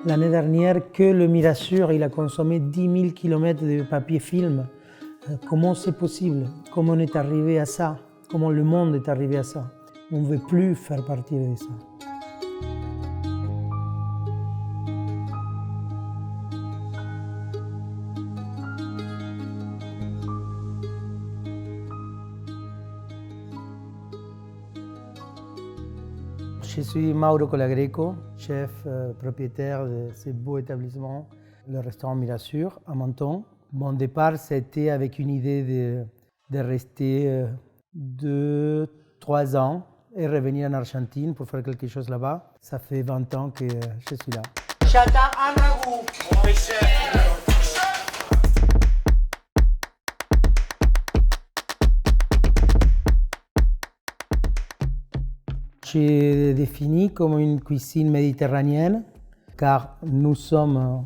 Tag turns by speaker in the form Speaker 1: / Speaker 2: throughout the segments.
Speaker 1: L'année dernière, que le Mirasur, il a consommé 10 000 km de papier film. Comment c'est possible? Comment on est arrivé à ça? Comment le monde est arrivé à ça? On ne veut plus faire partie de ça. Je suis Mauro Colagreco, chef propriétaire de ce beau établissement, le restaurant Mirasur à Menton. Mon départ, c'était avec une idée de rester 2-3 ans et revenir en Argentine pour faire quelque chose là-bas. Ça fait 20 ans que je suis là.
Speaker 2: Chata en ragoût. Oui, chef.
Speaker 1: J'ai défini comme une cuisine méditerranéenne, car nous sommes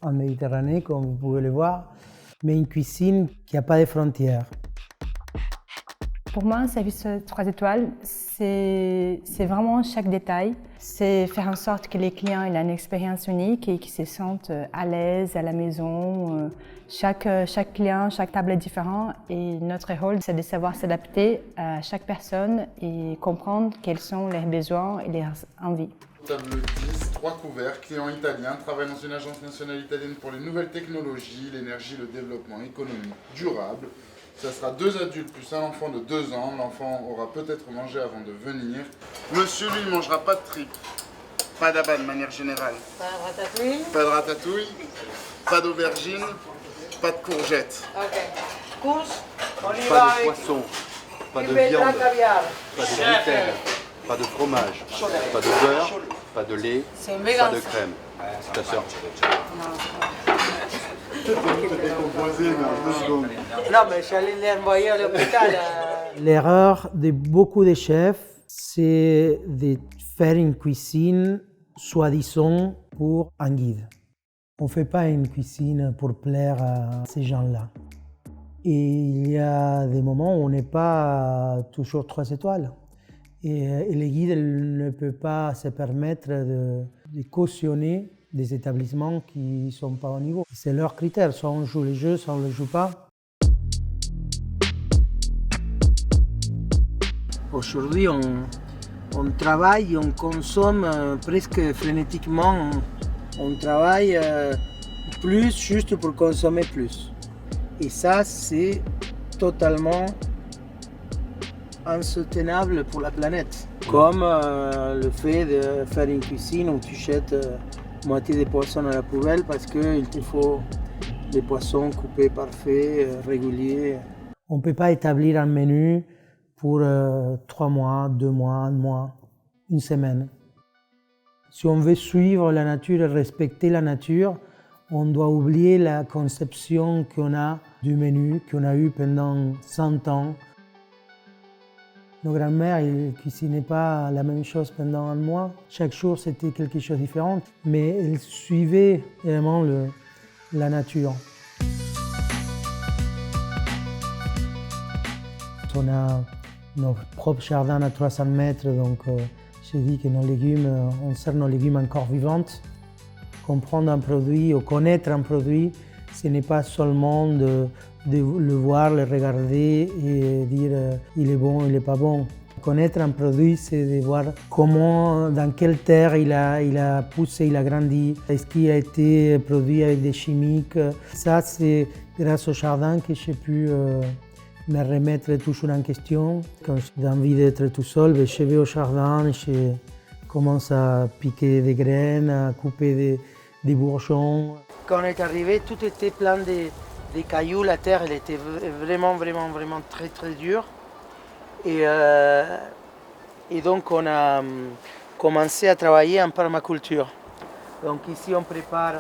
Speaker 1: en Méditerranée, comme vous pouvez le voir, mais une cuisine qui n'a pas de frontières.
Speaker 3: Pour moi, un service 3 étoiles, c'est vraiment chaque détail. C'est faire en sorte que les clients aient une expérience unique et qu'ils se sentent à l'aise à la maison. Chaque client, chaque table est différent et notre rôle, c'est de savoir s'adapter à chaque personne et comprendre quels sont leurs besoins et leurs envies.
Speaker 4: Table 10, 3 couverts, client italien, travaille dans une agence nationale italienne pour les nouvelles technologies, l'énergie, le développement économique durable. Ça sera 2 adultes plus un enfant de 2 ans. L'enfant aura peut-être mangé avant de venir. Monsieur, lui, ne mangera pas de tripes. Pas d'abat de manière générale.
Speaker 2: Pas de ratatouille.
Speaker 4: Pas de ratatouille. Pas d'aubergine. Pas de courgettes.
Speaker 2: Ok. Course, on y
Speaker 5: Pas
Speaker 2: va
Speaker 5: de
Speaker 2: avec
Speaker 5: poisson, pas de
Speaker 2: du
Speaker 5: viande,
Speaker 2: caviar.
Speaker 5: pas de gluten, pas de fromage, pas de beurre, pas de lait,
Speaker 2: C'est un
Speaker 5: pas
Speaker 2: vegan.
Speaker 5: de crème. Ta sœur.
Speaker 2: Non, mais j'allais l'envoyer à l'hôpital.
Speaker 1: L'erreur de beaucoup de chefs, c'est de faire une cuisine soi-disant pour un guide. On ne fait pas une cuisine pour plaire à ces gens-là. Et il y a des moments où on n'est pas toujours 3 étoiles. Et le guide ne peut pas se permettre de cautionner des établissements qui ne sont pas au niveau. C'est leur critère, soit on joue les jeux, soit on ne les joue pas. Aujourd'hui, on travaille, on consomme presque frénétiquement. On travaille plus juste pour consommer plus. Et ça, c'est totalement insoutenable pour la planète. Comme le fait de faire une cuisine où tu jettes moitié des poissons à la poubelle parce qu'il te faut des poissons coupés parfaits, réguliers. On ne peut pas établir un menu pour 3 mois, 2 mois, 1 mois, 1 semaine. Si on veut suivre la nature et respecter la nature, on doit oublier la conception qu'on a du menu, qu'on a eu pendant 100 ans. Nos grands-mères ne cuisinaient pas la même chose pendant 1 mois. Chaque jour, c'était quelque chose de différent, mais elles suivaient vraiment la nature. On a notre propre jardin à 300 mètres, donc j'ai dit que nos légumes, on sert nos légumes encore vivantes. Comprendre un produit ou connaître un produit, ce n'est pas seulement de le voir, le regarder et dire il est bon, il n'est pas bon. Connaître un produit, c'est de voir comment, dans quelle terre il a poussé, il a grandi, est-ce qu'il a été produit avec des chimiques. Ça, c'est grâce au jardin que j'ai pu me remettre toujours en question. Quand j'ai envie d'être tout seul, je vais au jardin, je commence à piquer des graines, à couper des bourgeons. Quand on est arrivé, tout était plein de cailloux, la terre elle était vraiment très très dure. Et donc on a commencé à travailler en permaculture. Donc ici on prépare,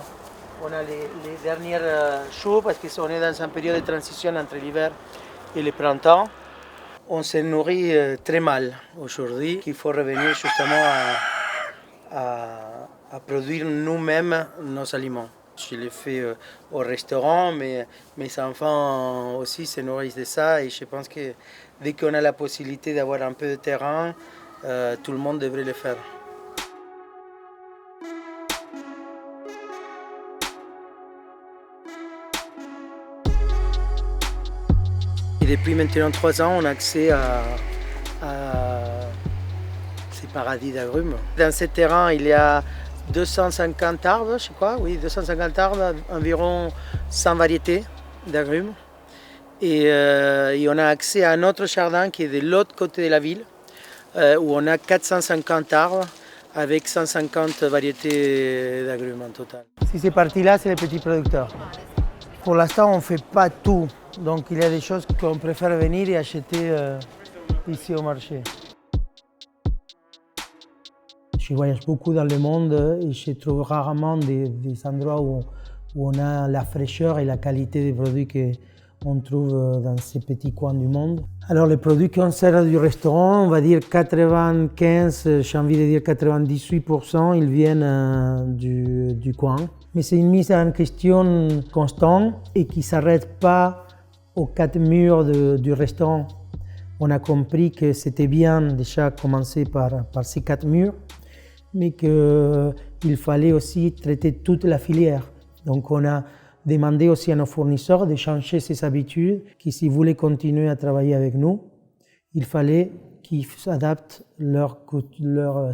Speaker 1: on a les dernières choux parce qu'on est dans une période de transition entre l'hiver et le printemps. On se nourrit très mal aujourd'hui, qu'il faut revenir justement à produire nous-mêmes nos aliments. Je le fais au restaurant, mais mes enfants aussi se nourrissent de ça et je pense que dès qu'on a la possibilité d'avoir un peu de terrain, tout le monde devrait le faire. Et depuis maintenant 3 ans, on a accès à ces paradis d'agrumes. Dans ce terrain, il y a 250 arbres, je crois, oui, 250 arbres, environ 100 variétés d'agrumes. Et on a accès à un autre jardin qui est de l'autre côté de la ville, où on a 450 arbres avec 150 variétés d'agrumes en total. Si ces parties-là, c'est les petits producteurs. Pour l'instant, on ne fait pas tout, donc il y a des choses qu'on préfère venir et acheter ici au marché. Je voyage beaucoup dans le monde et je trouve rarement des endroits où on a la fraîcheur et la qualité des produits qu'on trouve dans ces petits coins du monde. Alors les produits qu'on sert du restaurant, on va dire 95, j'ai envie de dire 98%, ils viennent du coin. Mais c'est une mise en question constante et qui ne s'arrête pas aux 4 murs du restaurant. On a compris que c'était bien déjà commencer par ces 4 murs, mais qu'il fallait aussi traiter toute la filière. Donc on a demandé aussi à nos fournisseurs de changer ses habitudes, que s'ils voulaient continuer à travailler avec nous, il fallait qu'ils adaptent leurs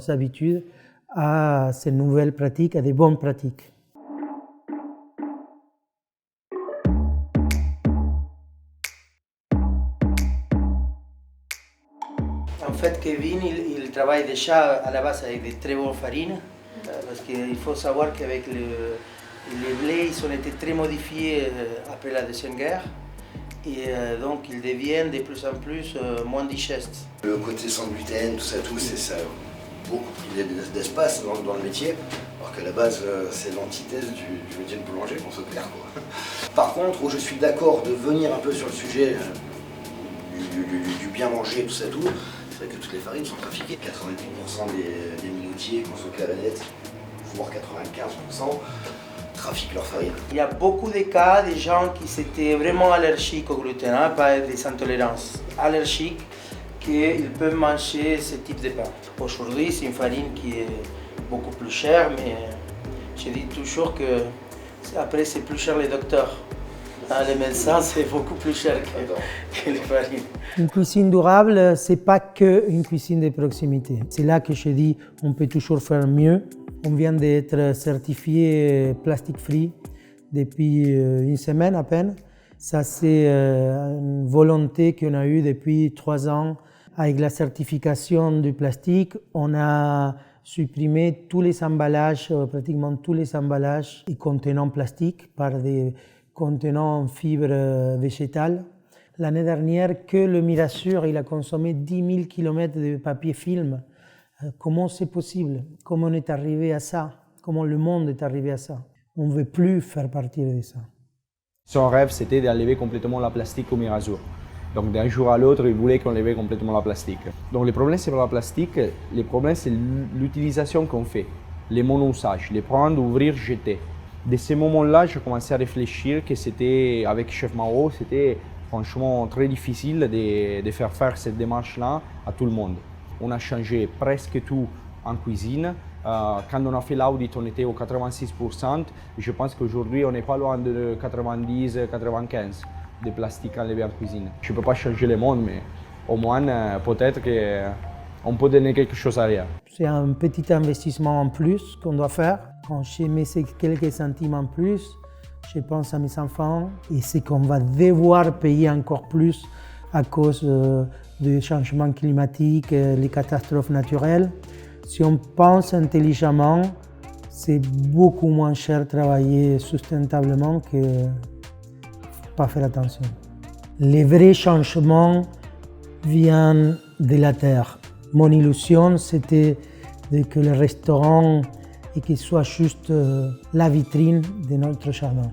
Speaker 1: habitudes à ces nouvelles pratiques, à des bonnes pratiques. En fait, Kevin, il travaille déjà à la base avec des très bonnes farines, parce qu'il faut savoir qu'avec les blés, ils ont été très modifiés après la Deuxième Guerre, et donc ils deviennent de plus en plus moins digestes.
Speaker 6: Le côté sans gluten, tout ça a beaucoup pris d'espace dans le métier, alors qu'à la base, c'est l'antithèse du métier de boulanger, qu'on soit clair, quoi. Par contre, où je suis d'accord de venir un peu sur le sujet du bien manger, tout ça, c'est vrai que toutes les farines sont trafiquées. 90% des minoutiers, qu'on soit clair et net, voire 95%, trafiquent leur farine.
Speaker 1: Il y a beaucoup de cas de gens qui étaient vraiment allergiques au gluten, hein, pas des intolérances, allergiques, qu'ils peuvent manger ce type de pain. Aujourd'hui, c'est une farine qui est beaucoup plus chère, mais je dis toujours que après, c'est plus cher les docteurs. Les médecins, c'est beaucoup plus cher que les farines. Une cuisine durable, ce n'est pas qu'une cuisine de proximité. C'est là que je dis qu'on peut toujours faire mieux. On vient d'être certifié plastic free depuis une semaine à peine. Ça, c'est une volonté qu'on a eue depuis 3 ans. Avec la certification du plastique, on a supprimé tous les emballages, pratiquement tous les emballages contenant plastique par des contenant fibres végétales. L'année dernière, que le Mirasur, il a consommé 10 000 km de papier film. Comment c'est possible? Comment on est arrivé à ça? Comment le monde est arrivé à ça? On ne veut plus faire partie de ça.
Speaker 7: Son rêve, c'était d'enlever complètement la plastique au Mirasur. Donc d'un jour à l'autre, il voulait qu'on enlève complètement la plastique. Donc le problème, c'est pas la plastique, le problème, c'est l'utilisation qu'on fait, les mono-usages, les prendre, ouvrir, jeter. De ce moment-là, j'ai commencé à réfléchir que c'était, avec Chef Mao, c'était franchement très difficile de faire cette démarche-là à tout le monde. On a changé presque tout en cuisine. Quand on a fait l'audit, on était au 86%. Je pense qu'aujourd'hui, on n'est pas loin de 90-95% de plastique enlevé en cuisine. Je ne peux pas changer le monde, mais au moins, peut-être qu'on peut donner quelque chose à rien.
Speaker 1: C'est un petit investissement en plus qu'on doit faire. Quand je mets ces quelques centimes en plus, je pense à mes enfants et c'est qu'on va devoir payer encore plus à cause du changement climatique, les catastrophes naturelles. Si on pense intelligemment, c'est beaucoup moins cher de travailler sustentablement que pas faire attention. Les vrais changements viennent de la terre. Mon illusion, c'était que le restaurant et qu'il soit juste la vitrine de notre jardin.